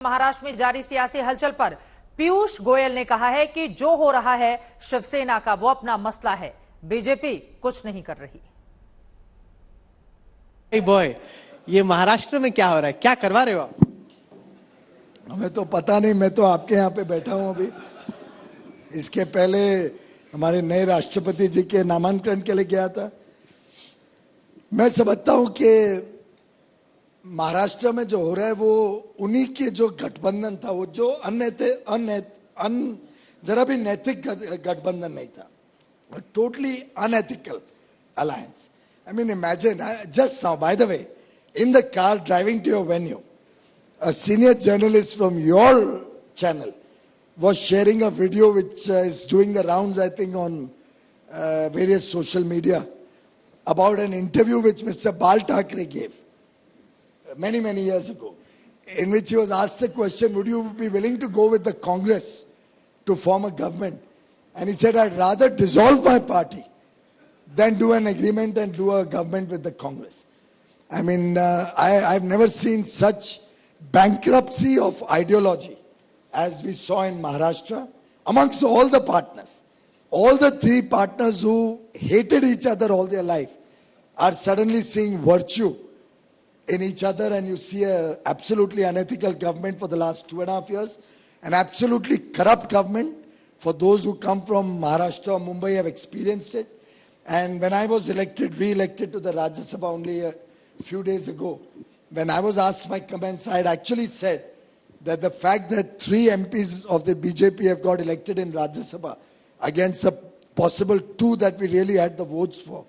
महाराष्ट्र में जारी सियासी हलचल पर पीयूष गोयल ने कहा है कि जो हो रहा है शिवसेना का वो अपना मसला है, बीजेपी कुछ नहीं कर रही। बॉय, ये महाराष्ट्र में क्या हो रहा है, क्या करवा रहे हो आप? हमें तो पता नहीं, मैं तो आपके यहाँ पे बैठा हूं अभी। इसके पहले हमारे नए राष्ट्रपति जी के नामांकन के लिए गया था। मैं समझता हूं कि महाराष्ट्र में जो हो रहा है वो उन्हीं के जो गठबंधन था, वो जो जरा भी नैतिक गठबंधन नहीं था, totally unethical alliance. I mean, imagine, just now, by the way, in the car driving to your venue, a senior journalist from your channel was sharing a video which is doing the rounds, I think, on various social media about an interview which Mr. Thackeray gave many years ago, in which he was asked the question, would you be willing to go with the Congress to form a government? And he said, I'd rather dissolve my party than do an agreement and do a government with the Congress. I mean, I've never seen such bankruptcy of ideology as we saw in Maharashtra amongst all the partners. All the three partners who hated each other all their life are suddenly seeing virtue in each other, and you see a absolutely unethical government for the last 2.5 years, an absolutely corrupt government. For those who come from Maharashtra or Mumbai have experienced it. And when I was re-elected to the Rajya Sabha only a few days ago, when I was asked my comments, I had actually said that the fact that 3 MPs of the BJP have got elected in Rajya Sabha against a possible 2 that we really had the votes for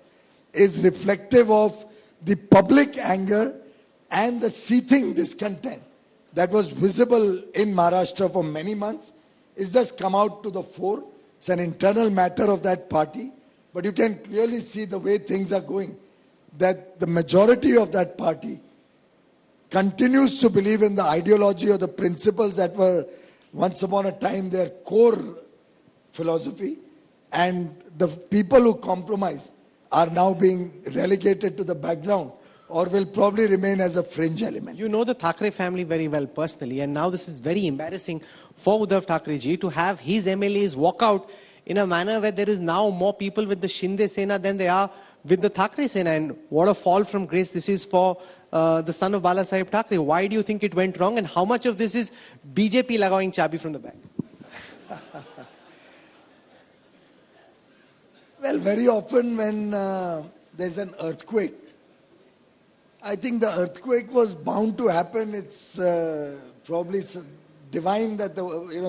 is reflective of the public anger and the seething discontent that was visible in Maharashtra for many months. It's just come out to the fore. It's an internal matter of that party. But you can clearly see the way things are going, that the majority of that party continues to believe in the ideology or the principles that were once upon a time their core philosophy. And the people who compromise are now being relegated to the background, or will probably remain as a fringe element. You know the Thackeray family very well personally, and now this is very embarrassing for Uddhav Thackeray ji to have his MLAs walk out in a manner where there is now more people with the Shinde Sena than they are with the Thackeray Sena. And what a fall from grace this is for the son of Bala Sahib Thackeray. Why do you think it went wrong, and how much of this is BJP lagawing chabi from the back? Well, very often when there's an earthquake, I think the earthquake was bound to happen. It's probably divine that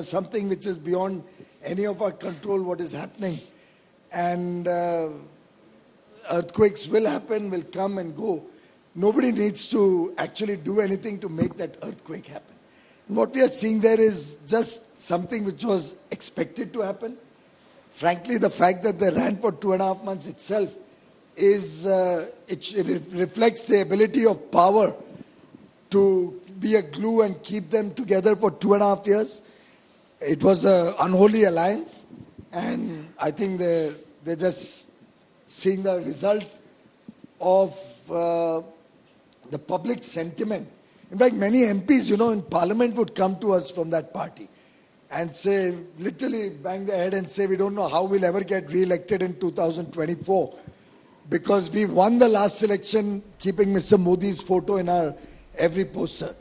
something which is beyond any of our control what is happening. And earthquakes will happen, will come and go. Nobody needs to actually do anything to make that earthquake happen. And what we are seeing there is just something which was expected to happen. Frankly, the fact that they ran for 2.5 months itself is it reflects the ability of power to be a glue and keep them together for 2.5 years. It was an unholy alliance, and I think they're just seeing the result of the public sentiment. In fact, many MPs, in Parliament would come to us from that party and say, literally bang their head and say, we don't know how we'll ever get re-elected in 2024. Because we won the last election keeping Mr. Modi's photo in our every poster.